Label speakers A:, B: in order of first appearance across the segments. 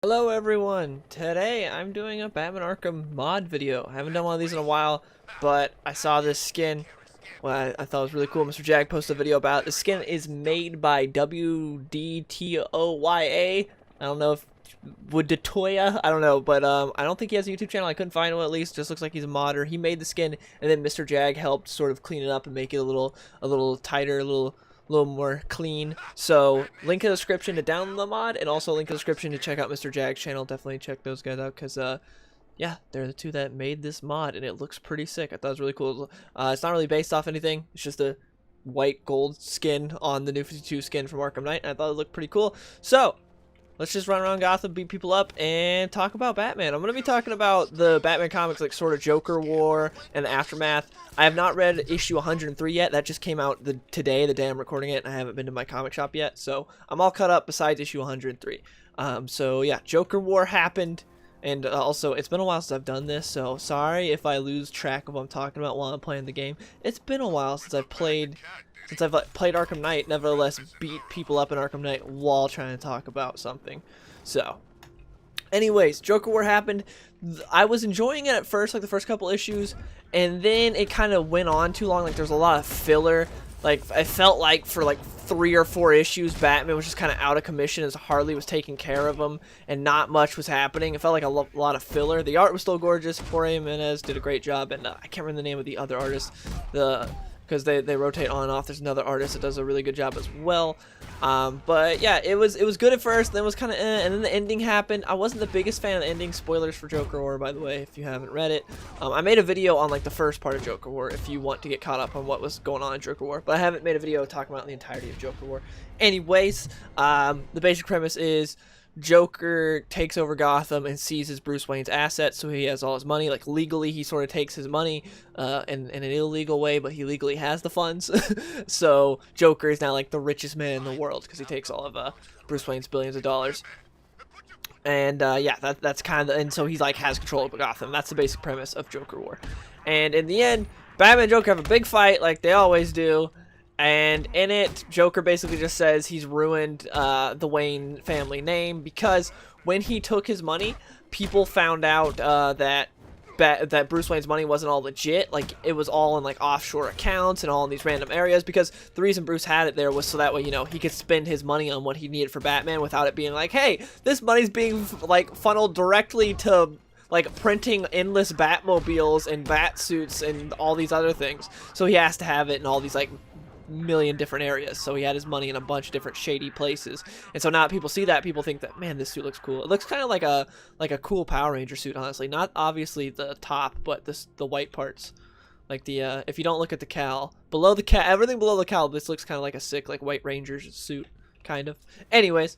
A: Hello everyone! Today I'm doing a Batman Arkham mod video. I haven't done one of these in a while, but I saw this skin. Well, I thought it was really cool. Mr. Jag posted a video about it. The skin is made by WDTOYA. I don't know if would Detoya. I don't know, but I don't think he has a YouTube channel. I couldn't find one at least. Just looks like he's a modder. He made the skin, and then Mr. Jag helped sort of clean it up and make it a little tighter, a little more clean. So link in the description to download the mod, and also link in the description to check out Mr. Jag's channel. Definitely check those guys out, because yeah, they're the two that made this mod, and it looks pretty sick. I thought it was really cool. It's not really based off anything. It's just a white gold skin on the new 52 skin from Arkham Knight, and I thought it looked pretty cool. So let's just run around Gotham, beat people up, and talk about Batman. I'm going to be talking about the Batman comics, like sort of Joker War and the Aftermath. I have not read issue 103 yet. That just came out today, the day I'm recording it, and I haven't been to my comic shop yet. So I'm all caught up besides issue 103. So yeah, Joker War happened. And also, it's been a while since I've done this, so sorry if I lose track of what I'm talking about while I'm playing the game. It's been a while since I've played Arkham Knight, nevertheless beat people up in Arkham Knight while trying to talk about something. So, anyways, Joker War happened. I was enjoying it at first, like the first couple issues, and then it kind of went on too long. Like, there's a lot of filler. Like, I felt like for like 3 or 4 issues, Batman was just kind of out of commission as Harley was taking care of him, and not much was happening. It felt like a lot of filler. The art was still gorgeous. Jorge Jimenez did a great job, and I can't remember the name of the other artist, because they rotate on and off. There's another artist that does a really good job as well. But yeah, it was good at first, then it was kind of and then the ending happened. I wasn't the biggest fan of the ending. Spoilers for Joker War, by the way, if you haven't read it. I made a video on like the first part of Joker War if you want to get caught up on what was going on in Joker War, but I haven't made a video talking about the entirety of Joker War. Anyways, the basic premise is Joker takes over Gotham and seizes Bruce Wayne's assets, so he has all his money. Like, legally, he sort of takes his money in an illegal way, but he legally has the funds. So Joker is now like the richest man in the world because he takes all of Bruce Wayne's billions of dollars. And yeah, that's kind of, and so he's like has control of Gotham. That's the basic premise of Joker War. And in the end, Batman and Joker have a big fight like they always do. And in it, Joker basically just says he's ruined the Wayne family name because when he took his money, people found out that Bruce Wayne's money wasn't all legit. Like, it was all in like offshore accounts and all in these random areas, because the reason Bruce had it there was so that way, you know, he could spend his money on what he needed for Batman without it being like, hey, this money's being like funneled directly to like printing endless Batmobiles and bat suits and all these other things. So he has to have it in all these like million different areas, so he had his money in a bunch of different shady places. And so now people see that, people think that, man, this suit looks cool. It looks kind of like a cool Power Ranger suit, honestly. Not obviously the top, but the white parts, like the if you don't look at the cowl, below the cowl, everything below the cowl, this looks kind of like a sick like White Ranger's suit, kind of. Anyways,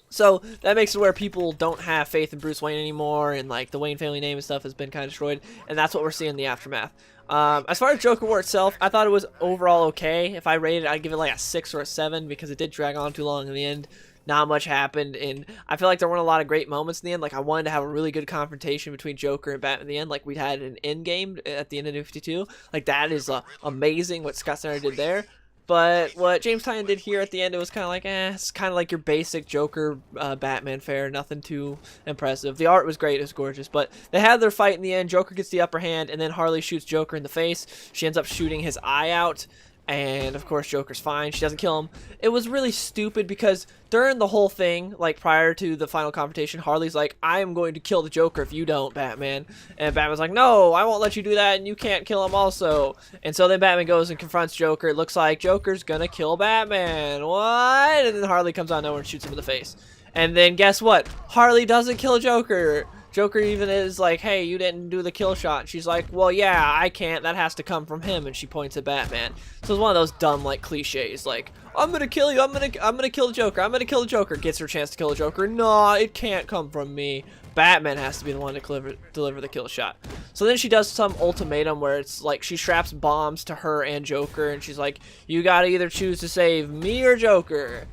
A: so that makes it where people don't have faith in Bruce Wayne anymore, and like the Wayne family name and stuff has been kind of destroyed, and that's what we're seeing in the aftermath. As far as Joker War itself, I thought it was overall okay. If I rated it, I'd give it like a 6 or a 7 because it did drag on too long in the end. Not much happened, and I feel like there weren't a lot of great moments in the end. Like, I wanted to have a really good confrontation between Joker and Batman in the end, like we'd had an Endgame at the end of New 52. Like, that is amazing what Scott Snyder did there. But what James Tynion did here at the end, it was kind of like, it's kind of like your basic Joker Batman fare, nothing too impressive. The art was great, it was gorgeous, but they had their fight in the end. Joker gets the upper hand, and then Harley shoots Joker in the face. She ends up shooting his eye out, and of course Joker's fine. She doesn't kill him. It was really stupid because during the whole thing, like prior to the final confrontation, Harley's like, I am going to kill the Joker if you don't, Batman. And Batman's like, no, I won't let you do that, and you can't kill him also. And so then Batman goes and confronts Joker. It looks like Joker's gonna kill Batman. What? And then Harley comes out of nowhere and shoots him in the face. And then guess what? Harley doesn't kill Joker. Joker even is like, hey, you didn't do the kill shot. She's like, well, yeah, I can't. That has to come from him. And she points at Batman. So it's one of those dumb, like, cliches. Like, I'm gonna kill you. I'm gonna kill the Joker. I'm gonna kill the Joker. Gets her chance to kill the Joker. No, it can't come from me. Batman has to be the one to deliver the kill shot. So then she does some ultimatum where it's like she straps bombs to her and Joker. And she's like, you gotta either choose to save me or Joker.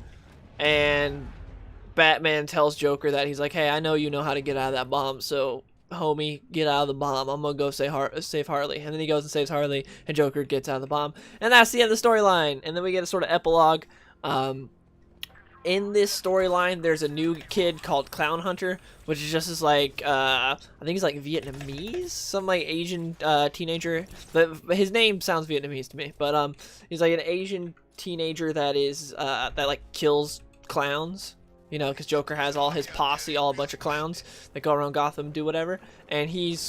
A: And Batman tells Joker that he's like, hey, I know you know how to get out of that bomb, so homie, get out of the bomb. I'm gonna go save Harley. And then he goes and saves Harley, and Joker gets out of the bomb. And that's the end of the storyline. And then we get a sort of epilogue. in this storyline, there's a new kid called Clown Hunter, which is just this like I think he's like Vietnamese, some like Asian teenager. But his name sounds Vietnamese to me. But he's like an Asian teenager that is that like kills clowns. You know, because Joker has all his posse, all a bunch of clowns that go around Gotham, do whatever. And he's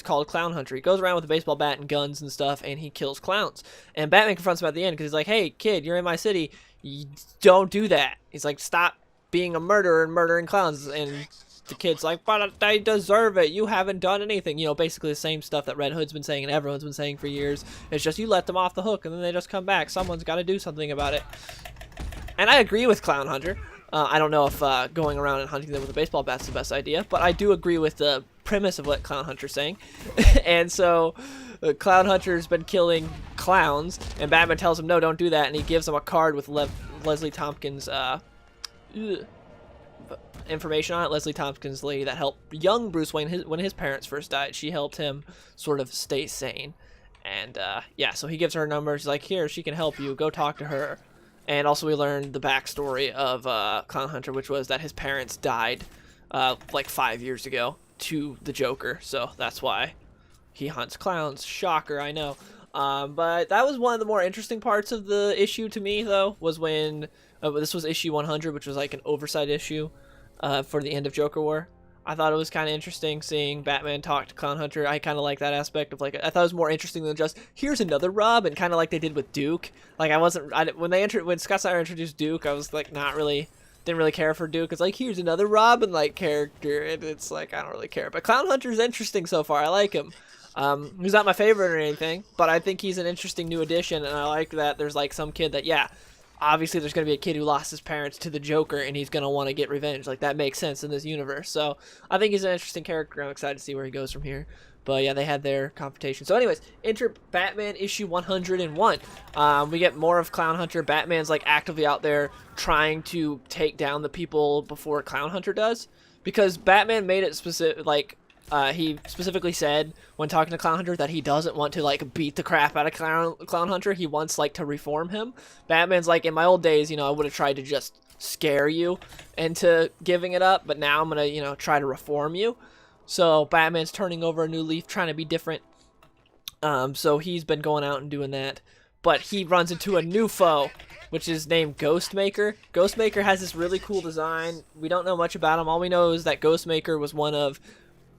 A: called Clown Hunter. He goes around with a baseball bat and guns and stuff, and he kills clowns. And Batman confronts him at the end because he's like, "Hey, kid, you're in my city. You don't do that." He's like, "Stop being a murderer and murdering clowns." And the kid's like, "But they deserve it. You haven't done anything." You know, basically the same stuff that Red Hood's been saying and everyone's been saying for years. It's just you let them off the hook, and then they just come back. Someone's got to do something about it. And I agree with Clown Hunter. I don't know if going around and hunting them with a baseball bat's the best idea, but I do agree with the premise of what Clown Hunter's saying. And so Clown Hunter's been killing clowns, and Batman tells him, no, don't do that, and he gives him a card with Leslie Tompkins' information on it. Leslie Tompkins, the lady that helped young Bruce Wayne when his parents first died. She helped him sort of stay sane. And yeah, so he gives her a number. She's like, here, she can help you. Go talk to her. And also we learned the backstory of Clown Hunter, which was that his parents died like 5 years ago to the Joker. So that's why he hunts clowns. Shocker, I know. But that was one of the more interesting parts of the issue to me, though, was when this was issue 100, which was like an oversight issue for the end of Joker War. I thought it was kind of interesting seeing Batman talk to Clown Hunter. I kind of like that aspect of, like, I thought it was more interesting than just, here's another Robin, kind of like they did with Duke. Like, when Scott Snyder introduced Duke, I was, like, didn't really care for Duke. It's like, here's another Robin, like, character, and it's like, I don't really care. But Clown Hunter's interesting so far. I like him. He's not my favorite or anything, but I think he's an interesting new addition, and I like that there's, like, some kid that, yeah, obviously there's going to be a kid who lost his parents to the Joker, and he's going to want to get revenge. Like, that makes sense in this universe. So I think he's an interesting character. I'm excited to see where he goes from here. But yeah, they had their confrontation. So anyways, enter Batman issue 101. We get more of Clown Hunter. Batman's like actively out there trying to take down the people before Clown Hunter does. Because Batman made it specific, like, he specifically said when talking to Clown Hunter that he doesn't want to, like, beat the crap out of Clown Hunter. He wants, like, to reform him. Batman's like, in my old days, you know, I would have tried to just scare you into giving it up, but now I'm gonna, you know, try to reform you. So Batman's turning over a new leaf, trying to be different. So he's been going out and doing that. But he runs into a new foe, which is named Ghostmaker. Ghostmaker has this really cool design. We don't know much about him. All we know is that Ghostmaker was one of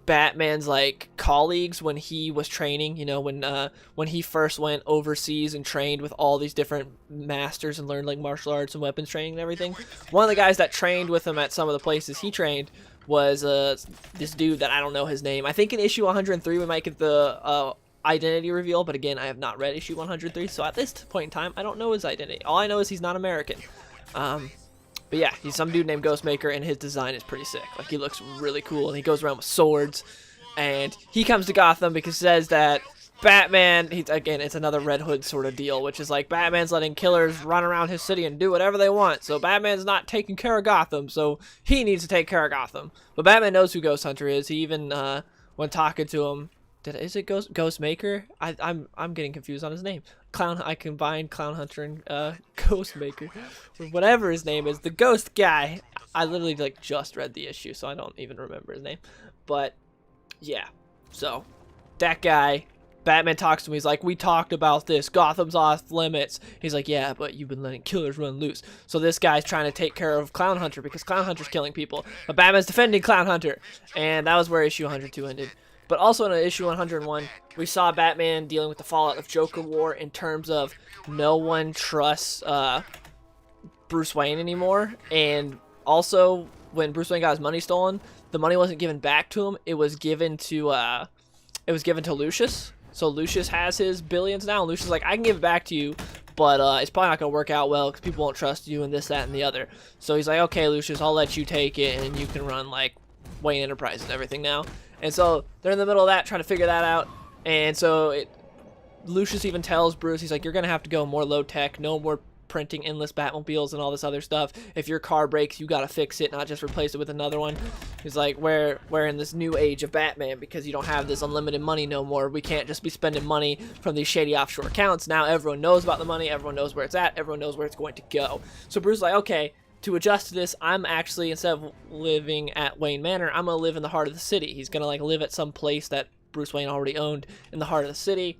A: Batman's like colleagues when he was training, you know, when he first went overseas and trained with all these different masters and learned like martial arts and weapons training and everything. One of the guys that trained with him at some of the places he trained was this dude that I don't know his name. I think in issue 103 we might get the identity reveal, but again, I have not read issue 103, so at this point in time I don't know his identity. All I know is he's not American. But yeah, he's some dude named Ghostmaker, and his design is pretty sick. Like, he looks really cool, and he goes around with swords. And he comes to Gotham because he says that Batman, again, it's another Red Hood sort of deal, which is like Batman's letting killers run around his city and do whatever they want. So Batman's not taking care of Gotham, so he needs to take care of Gotham. But Batman knows who Ghost Hunter is. He even, when talking to him, is it Ghostmaker? I'm getting confused on his name. I combined Clown Hunter and Ghostmaker, or whatever his name is, the ghost guy. I literally like just read the issue, so I don't even remember his name. But yeah, so that guy, Batman talks to him. He's like, we talked about this. Gotham's off limits. He's like, yeah, but you've been letting killers run loose. So this guy's trying to take care of Clown Hunter because Clown Hunter's killing people, but Batman's defending Clown Hunter, and that was where issue 102 ended. But also in issue 101, we saw Batman dealing with the fallout of Joker War in terms of no one trusts Bruce Wayne anymore. And also, when Bruce Wayne got his money stolen, the money wasn't given back to him. It was given to Lucius. So Lucius has his billions now. And Lucius is like, I can give it back to you, but it's probably not going to work out well because people won't trust you and this, that, and the other. So he's like, okay, Lucius, I'll let you take it, and you can run, like, Wayne Enterprises and everything now. And so they're in the middle of that, trying to figure that out. And so Lucius even tells Bruce, he's like, you're going to have to go more low-tech, no more printing endless Batmobiles and all this other stuff. If your car breaks, you got to fix it, not just replace it with another one. He's like, we're in this new age of Batman because you don't have this unlimited money no more. We can't just be spending money from these shady offshore accounts. Now everyone knows about the money. Everyone knows where it's at. Everyone knows where it's going to go. So Bruce is like, okay, to adjust to this, I'm actually, instead of living at Wayne Manor, I'm gonna live in the heart of the city. He's gonna like live at some place that Bruce Wayne already owned in the heart of the city,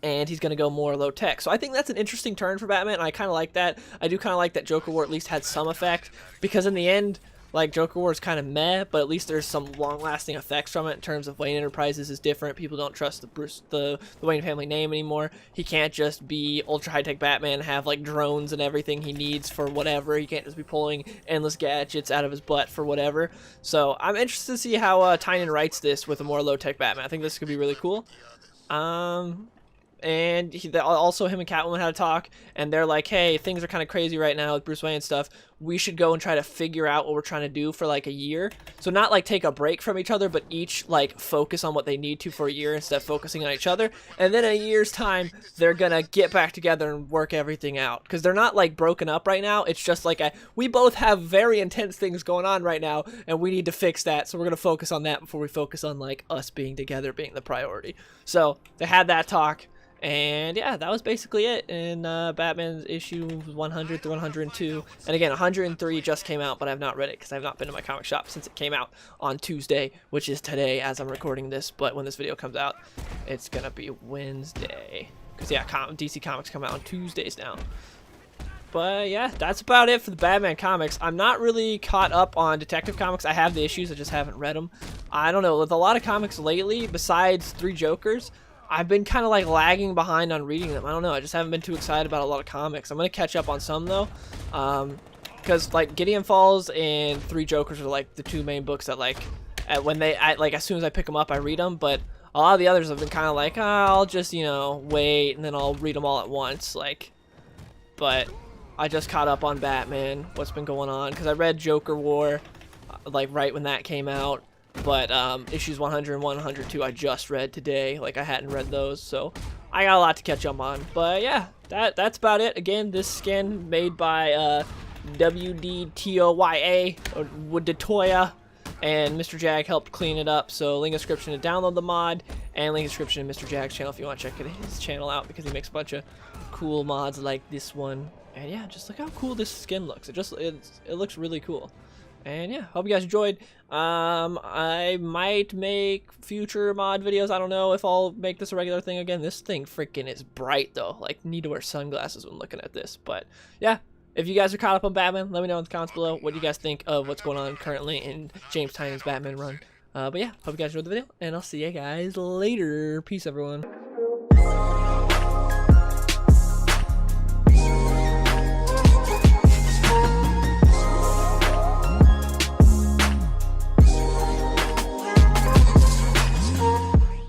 A: and he's gonna go more low tech. So I think that's an interesting turn for Batman, and I kind of like that. I do kind of like that Joker War at least had some effect, because in the end, like, Joker War is kind of meh, but at least there's some long-lasting effects from it in terms of Wayne Enterprises is different. People don't trust the Wayne family name anymore. He can't just be ultra high-tech Batman, have like drones and everything he needs for whatever. He can't just be pulling endless gadgets out of his butt for whatever. So I'm interested to see how Tynion writes this with a more low-tech Batman. I think this could be really cool. And also him and Catwoman had a talk, and they're like, hey, things are kind of crazy right now with Bruce Wayne and stuff. We should go and try to figure out what we're trying to do for like a year. So not like take a break from each other, but each like focus on what they need to for a year instead of focusing on each other. And then in a year's time, they're gonna get back together and work everything out, because they're not like broken up right now. It's just like we both have very intense things going on right now, and we need to fix that. So we're gonna focus on that before we focus on like us being together being the priority. So they had that talk. And yeah, that was basically it in Batman's issue 100 through 102. And again, 103 just came out, but I've not read it because I've not been to my comic shop since it came out on Tuesday, which is today as I'm recording this. But when this video comes out, it's going to be Wednesday. Because yeah, DC Comics come out on Tuesdays now. But yeah, that's about it for the Batman comics. I'm not really caught up on Detective Comics. I have the issues, I just haven't read them. I don't know, with a lot of comics lately, besides Three Jokers, I've been kind of like lagging behind on reading them. I don't know, I just haven't been too excited about a lot of comics. I'm going to catch up on some though, because like Gideon Falls and Three Jokers are like the two main books that like, like as soon as I pick them up, I read them. But a lot of the others have been kind of like, I'll just, you know, wait, and then I'll read them all at once. Like, but I just caught up on Batman, what's been going on, because I read Joker War, like right when that came out. But issues 101, 102 I just read today. Like I hadn't read those, so I got a lot to catch up on. But yeah, that's about it. Again, this skin made by WDTOYA or Detoya, and Mr. Jag helped clean it up. So link in the description to download the mod, and link in the description to Mr. Jag's channel if you want to check his channel out, because he makes a bunch of cool mods like this one. And yeah, just look how cool this skin looks. It looks really cool. And yeah, hope you guys enjoyed. I might make future mod videos. I don't know if I'll make this a regular thing again. This thing freaking is bright though. Like, need to wear sunglasses when looking at this. But yeah, if you guys are caught up on Batman, let me know in the comments below what you guys think of what's going on currently in James Tynion's Batman run. But yeah, hope you guys enjoyed the video, and I'll see you guys later. Peace, everyone.